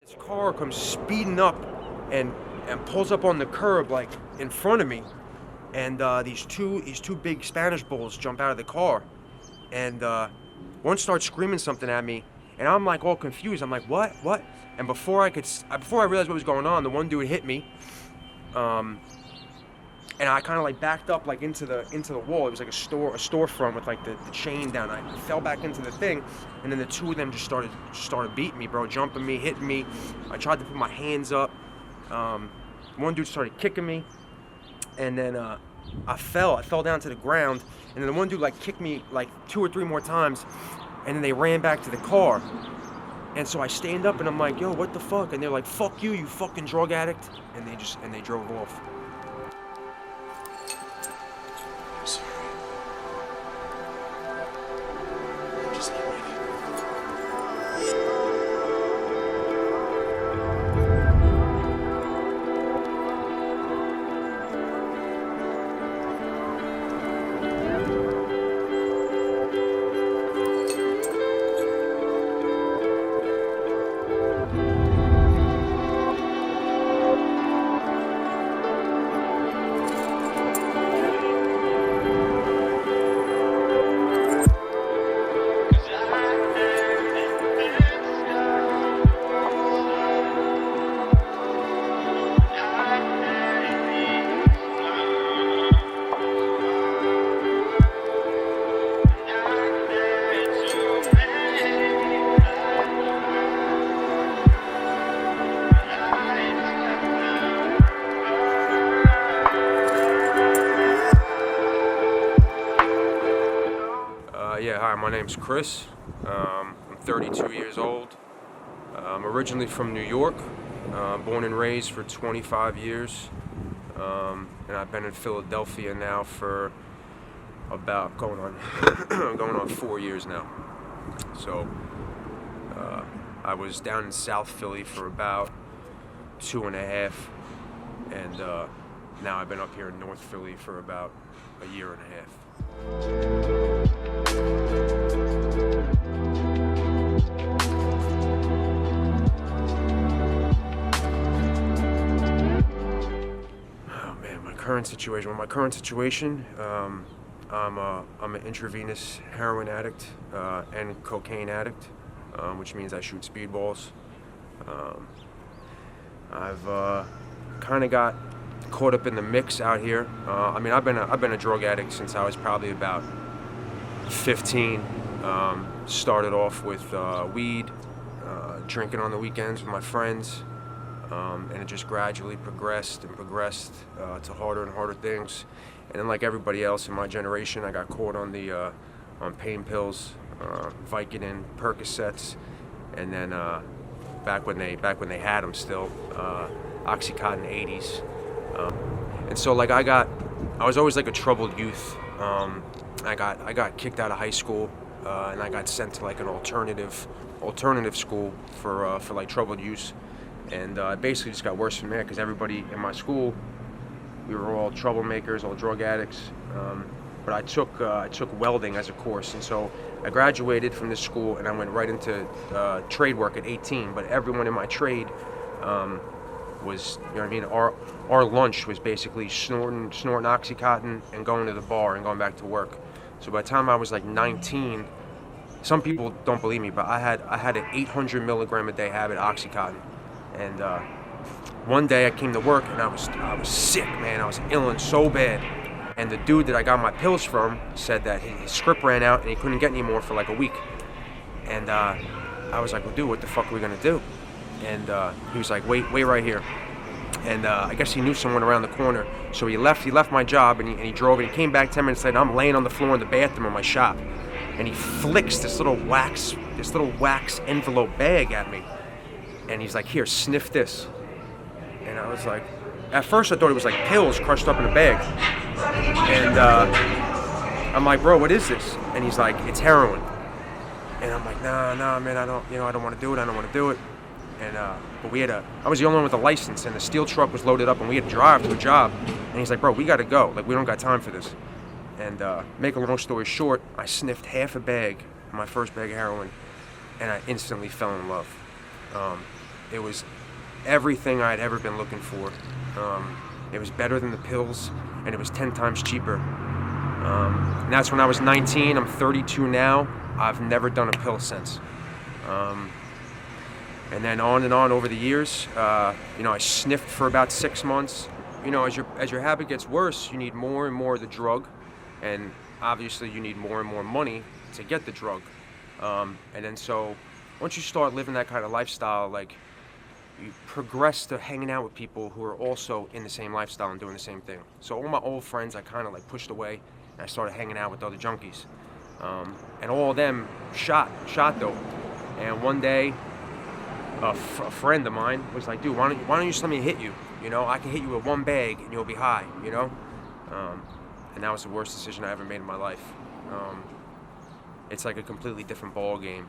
This car comes speeding up and pulls up on the curb like in front of me, and these two big Spanish bulls jump out of the car, and one starts screaming something at me, and I'm like all confused. I'm like, what? And before I realized what was going on, the one dude hit me, and I kind of like backed up like into the wall. It was like a storefront with like the chain down. I fell back into the thing, and then the two of them just started beating me, bro, jumping me, hitting me. I tried to put my hands up. One dude started kicking me, and then I fell down to the ground, and then the one dude like kicked me like 2 or 3 more times, and then they ran back to the car. And so I stand up and I'm like, yo, what the fuck? And they're like, fuck you, you fucking drug addict. And they drove off. I'm sorry. I'm just not ready. Yeah, hi, my name's Chris. I'm 32 years old. I'm originally from New York, born and raised for 25 years. And I've been in Philadelphia now for about going on 4 years now. So I was down in South Philly for about 2.5, and now I've been up here in North Philly for about a year and a half. My current situation, I'm an intravenous heroin addict and cocaine addict, which means I shoot speedballs. I've kind of got caught up in the mix out here. I mean, I've been a drug addict since I was probably about 15. Started off with weed, drinking on the weekends with my friends. And it just gradually progressed to harder and harder things. And then, like everybody else in my generation, I got caught on pain pills, Vicodin, Percocets, and then back when they had them still, Oxycontin 80s. And so like I was always like a troubled youth. I got kicked out of high school, and I got sent to like an alternative school for like troubled youth. And it basically just got worse from there because everybody in my school, we were all troublemakers, all drug addicts. But I took welding as a course, and so I graduated from this school and I went right into trade work at 18. But everyone in my trade was, you know what I mean? Our lunch was basically snorting Oxycontin and going to the bar and going back to work. So by the time I was like 19, some people don't believe me, but I had an 800 milligram a day habit of Oxycontin. And one day I came to work and I was sick, man. I was ill so bad. And the dude that I got my pills from said that his script ran out and he couldn't get any more for like a week. And I was like, well, dude, what the fuck are we gonna do? And he was like, wait right here. And I guess he knew someone around the corner. So he left my job and he drove and he came back 10 minutes later. I'm laying on the floor in the bathroom of my shop. And he flicks this little wax envelope bag at me. And he's like, here, sniff this. And I was like, at first I thought it was like pills crushed up in a bag. And I'm like, bro, what is this? And he's like, it's heroin. And I'm like, nah, man, I don't want to do it. And but I was the only one with a license, and the steel truck was loaded up, and we had to drive to a job. And he's like, bro, we got to go. Like, we don't got time for this. And make a long story short, I sniffed half a bag, my first bag of heroin, and I instantly fell in love. It was everything I'd ever been looking for. It was better than the pills, and it was 10 times cheaper. And that's when I was 19. I'm 32 now. I've never done a pill since. And then on and on over the years, I sniffed for about 6 months. As your habit gets worse, you need more and more of the drug, and obviously you need more and more money to get the drug. And then so once you start living that kind of lifestyle, like, you progress to hanging out with people who are also in the same lifestyle and doing the same thing. So all my old friends I kind of like pushed away, and I started hanging out with other junkies. And all of them shot dope. And one day, a friend of mine was like, dude, why don't you just let me hit you? I can hit you with one bag and you'll be high, And that was the worst decision I ever made in my life. It's like a completely different ball game.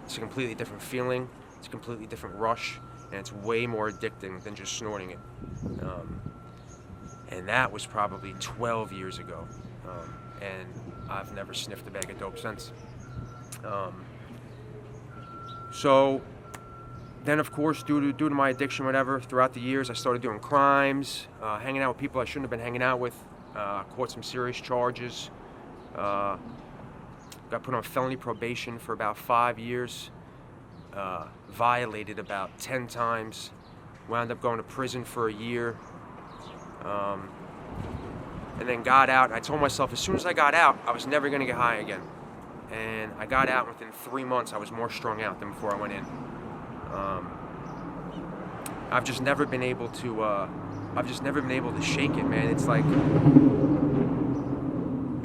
It's a completely different feeling. It's a completely different rush, and it's way more addicting than just snorting it. And that was probably 12 years ago. And I've never sniffed a bag of dope since. So then, of course, due to my addiction, whatever, throughout the years, I started doing crimes, hanging out with people I shouldn't have been hanging out with, caught some serious charges, got put on felony probation for about 5 years, violated about 10 times, wound up going to prison for a year, and then got out. I told myself as soon as I got out, I was never going to get high again. And I got out, within 3 months, I was more strung out than before I went in. I've just never been able to shake it, man. It's like,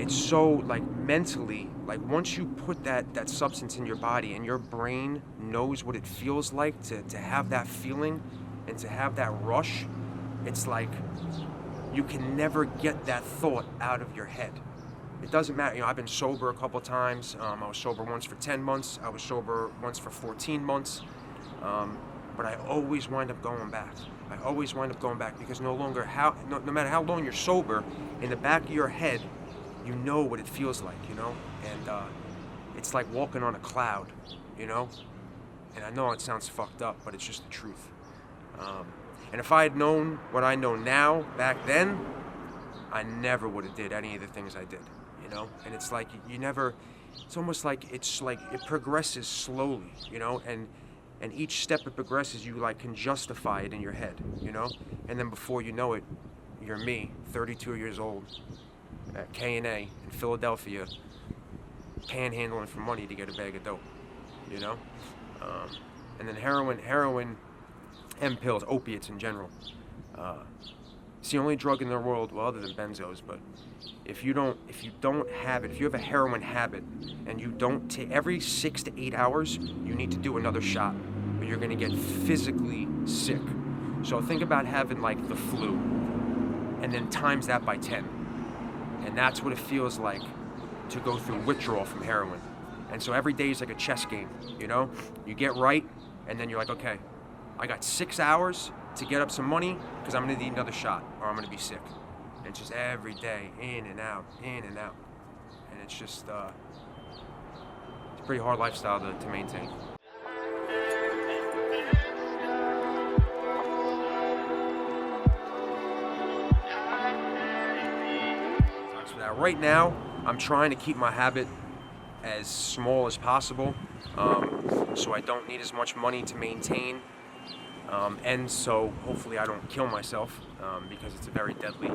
it's so, like, mentally, like, once you put that substance in your body and your brain knows what it feels like to have that feeling and to have that rush, it's like you can never get that thought out of your head. It doesn't matter. I've been sober a couple times. I was sober once for 10 months. I was sober once for 14 months. But I always wind up going back. Because no matter how long you're sober, in the back of your head, you know what it feels like, And it's like walking on a cloud, And I know it sounds fucked up, but it's just the truth. And if I had known what I know now back then, I never would have did any of the things I did, And it's like it's almost like it progresses slowly, and each step it progresses, you can justify it in your head, And then before you know it, you're me, 32 years old, at K&A in Philadelphia, panhandling for money to get a bag of dope, And then heroin and pills, opiates in general. It's the only drug in the world, well, other than benzos, but if you have a heroin habit and you don't take, every 6 to 8 hours, you need to do another shot, or you're gonna get physically sick. So think about having like the flu, and then times that by 10. And that's what it feels like to go through withdrawal from heroin. And so every day is like a chess game, You get right, and then you're like, okay, I got 6 hours to get up some money because I'm going to need another shot or I'm going to be sick. And it's just every day, in and out. And it's just, it's a pretty hard lifestyle to maintain. So now, right now, I'm trying to keep my habit as small as possible, so I don't need as much money to maintain. And so hopefully I don't kill myself, because it's a very deadly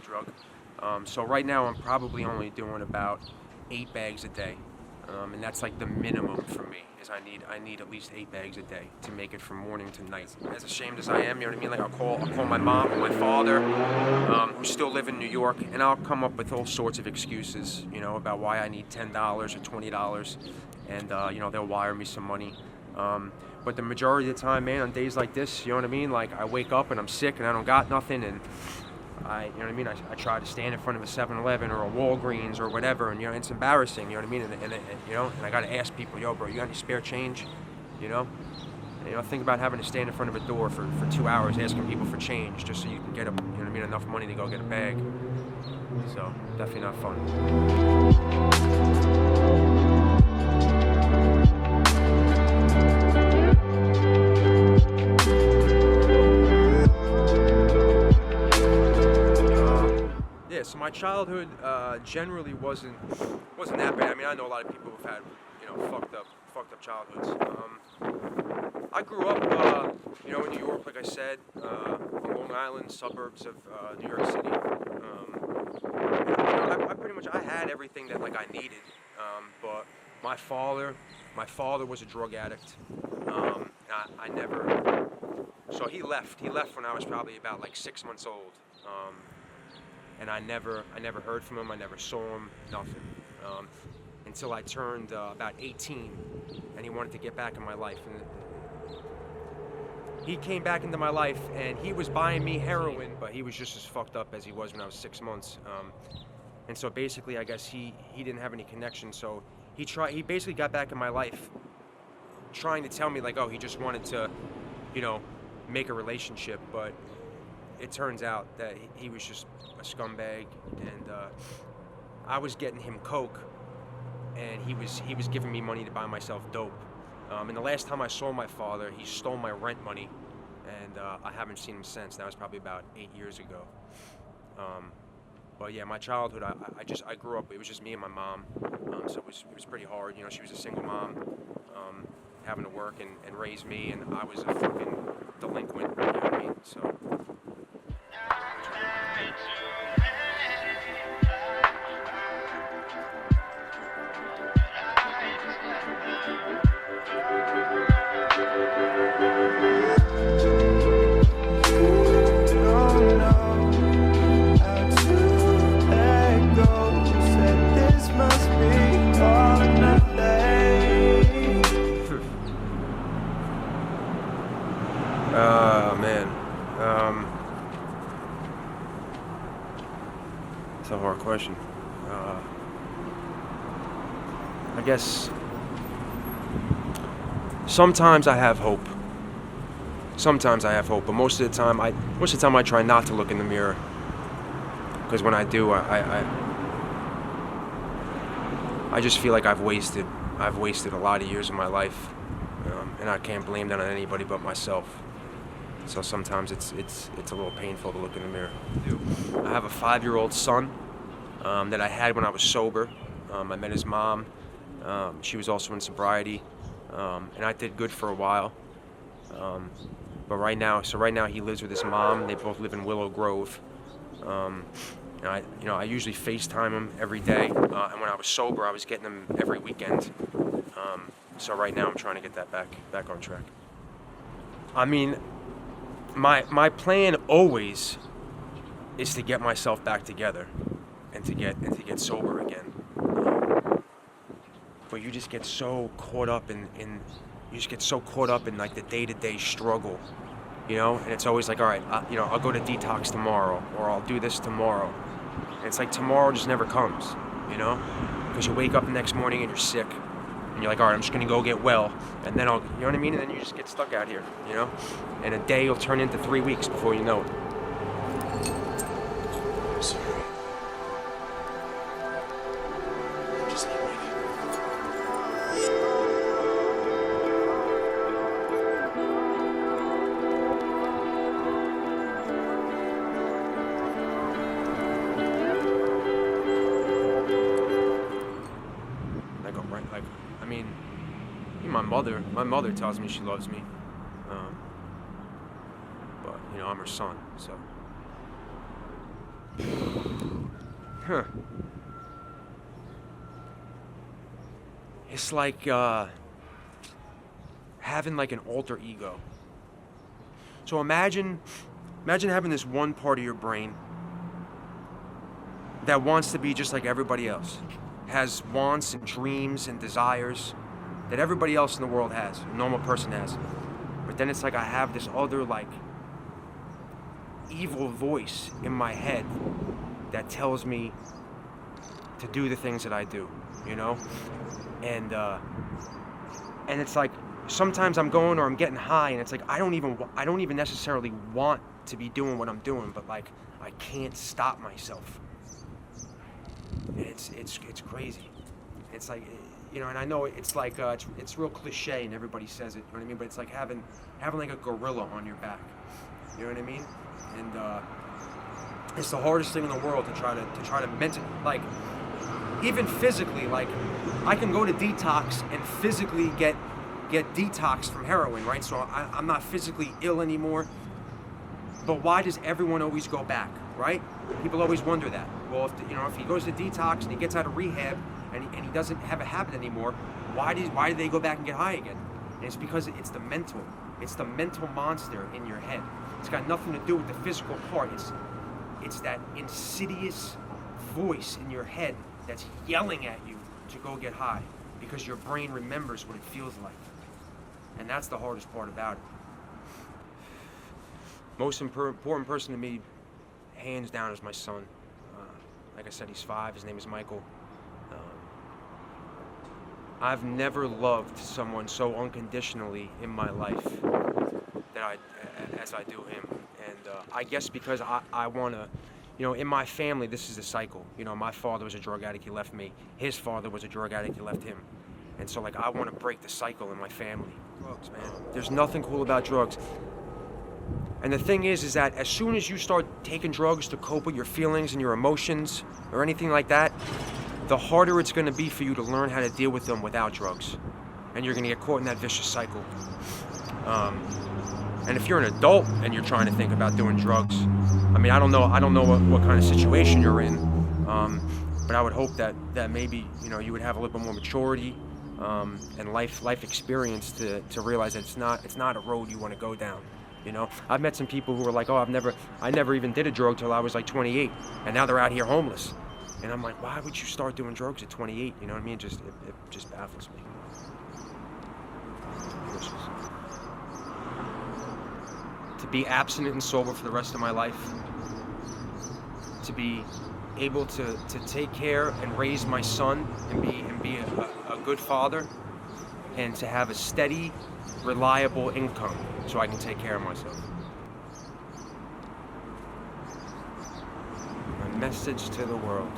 drug. So right now I'm probably only doing about 8 bags a day, and that's like the minimum for me. Is I need at least 8 bags a day to make it from morning to night. As ashamed as I am, you know what I mean? Like I'll call my mom or my father, who still live in New York, and I'll come up with all sorts of excuses, about why I need $10 or $20, and they'll wire me some money. But the majority of the time, man, on days like this, you know what I mean? Like I wake up and I'm sick and I don't got nothing, and I try to stand in front of a 7-Eleven or a Walgreens or whatever, and it's embarrassing, you know what I mean? And I gotta ask people, yo, bro, you got any spare change? Think about having to stand in front of a door for 2 hours asking people for change just so you can get enough money to go get a bag. So definitely not fun. childhood generally wasn't that bad. I mean, I know a lot of people who've had, fucked up childhoods. I grew up, in New York, like I said, on Long Island, suburbs of New York City. I pretty much, I had everything that like I needed, but my father was a drug addict. I never, so he left when I was probably about like 6 months old, and I never heard from him. I never saw him, nothing, until I turned about 18, and he wanted to get back in my life. And he came back into my life, and he was buying me heroin, but he was just as fucked up as he was when I was 6 months. And so basically, I guess he didn't have any connection. So he basically got back in my life, trying to tell me like, oh, he just wanted to, make a relationship. But it turns out that he was just a scumbag, and I was getting him coke, and he was giving me money to buy myself dope. And the last time I saw my father, he stole my rent money, and I haven't seen him since. That was probably about 8 years ago. But yeah, my childhood, I grew up, it was just me and my mom, so it was pretty hard. She was a single mom, having to work and raise me, and I was a fucking delinquent, you know what I mean? So. Man. It's a hard question. I guess sometimes I have hope. But most of the time I try not to look in the mirror. Because when I do, I just feel like I've wasted a lot of years of my life. And I can't blame that on anybody but myself. So sometimes it's a little painful to look in the mirror. I have a 5-year-old son that I had when I was sober. I met his mom. She was also in sobriety, and I did good for a while. But right now he lives with his mom. They both live in Willow Grove. And I usually FaceTime him every day. And when I was sober, I was getting him every weekend. So right now I'm trying to get that back on track. I mean, my plan always is to get myself back together and to get sober again. But you just get so caught up in like the day-to-day struggle, and it's always like, all right, I'll go to detox tomorrow, or I'll do this tomorrow. And it's like tomorrow just never comes, because you wake up the next morning and you're sick. And you're like, all right, I'm just gonna go get well, and then you know what I mean? And then you just get stuck out here, And a day will turn into 3 weeks before you know it. I'm sorry. I'm just not ready. My mother tells me she loves me, but I'm her son, so. It's like having like an alter ego. So imagine having this one part of your brain that wants to be just like everybody else, has wants and dreams and desires that everybody else in the world has, a normal person has. But then it's like I have this other like evil voice in my head that tells me to do the things that I do, And it's like sometimes I'm going or I'm getting high, and it's like I don't even necessarily want to be doing what I'm doing, but like I can't stop myself. And it's crazy. It's like, and I know it's like it's real cliche and everybody says it, you know what I mean? But it's like having like a gorilla on your back, you know what I mean? And It's the hardest thing in the world to try to mentally, like, even physically, like, I can go to detox and physically get detox from heroin, right? So I'm not physically ill anymore. But why does everyone always go back, right? People always wonder that. Well, if he goes to detox and he gets out of rehab and he doesn't have a habit anymore, why do they go back and get high again? And it's because it's the mental monster in your head. It's got nothing to do with the physical part. It's that insidious voice in your head that's yelling at you to go get high because your brain remembers what it feels like. And that's the hardest part about it. Most important person to me, hands down, is my son. Like I said, he's 5. His name is Michael. I've never loved someone so unconditionally in my life as I do him. And I guess because I want to, in my family, this is the cycle. My father was a drug addict, he left me. His father was a drug addict, he left him. And so, I want to break the cycle in my family. Drugs, man. There's nothing cool about drugs. And the thing is that as soon as you start taking drugs to cope with your feelings and your emotions or anything like that, the harder it's going to be for you to learn how to deal with them without drugs. And you're going to get caught in that vicious cycle. And if you're an adult and you're trying to think about doing drugs, I don't know what kind of situation you're in, but I would hope that maybe you would have a little bit more maturity and life experience to realize that it's not a road you want to go down. I've met some people who were like, I never even did a drug till I was like 28, and now they're out here homeless. And I'm like, why would you start doing drugs at 28? You know what I mean? It just baffles me. To be abstinent and sober for the rest of my life, to be able to take care and raise my son and be a good father, and to have a steady, reliable income so I can take care of myself. My message to the world.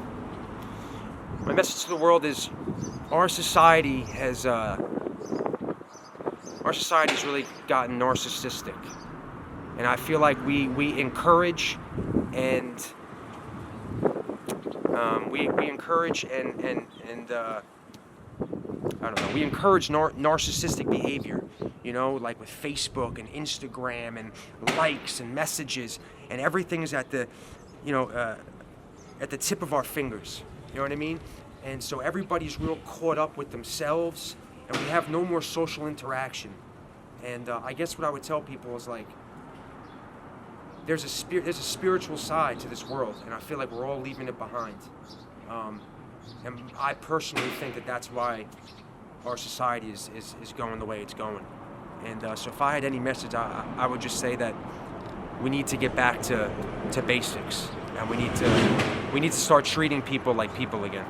My message to the world is our society has really gotten narcissistic. And I feel like we encourage and we encourage and I don't know, we encourage narcissistic behavior, like with Facebook and Instagram and likes and messages, and everything is at the tip of our fingers, you know what I mean? And so everybody's real caught up with themselves, and we have no more social interaction. And I guess what I would tell people is there's a spiritual side to this world, and I feel like we're all leaving it behind. And I personally think that's why our society is going the way it's going. And so if I had any message, I would just say that we need to get back to basics, and we need to start treating people like people again.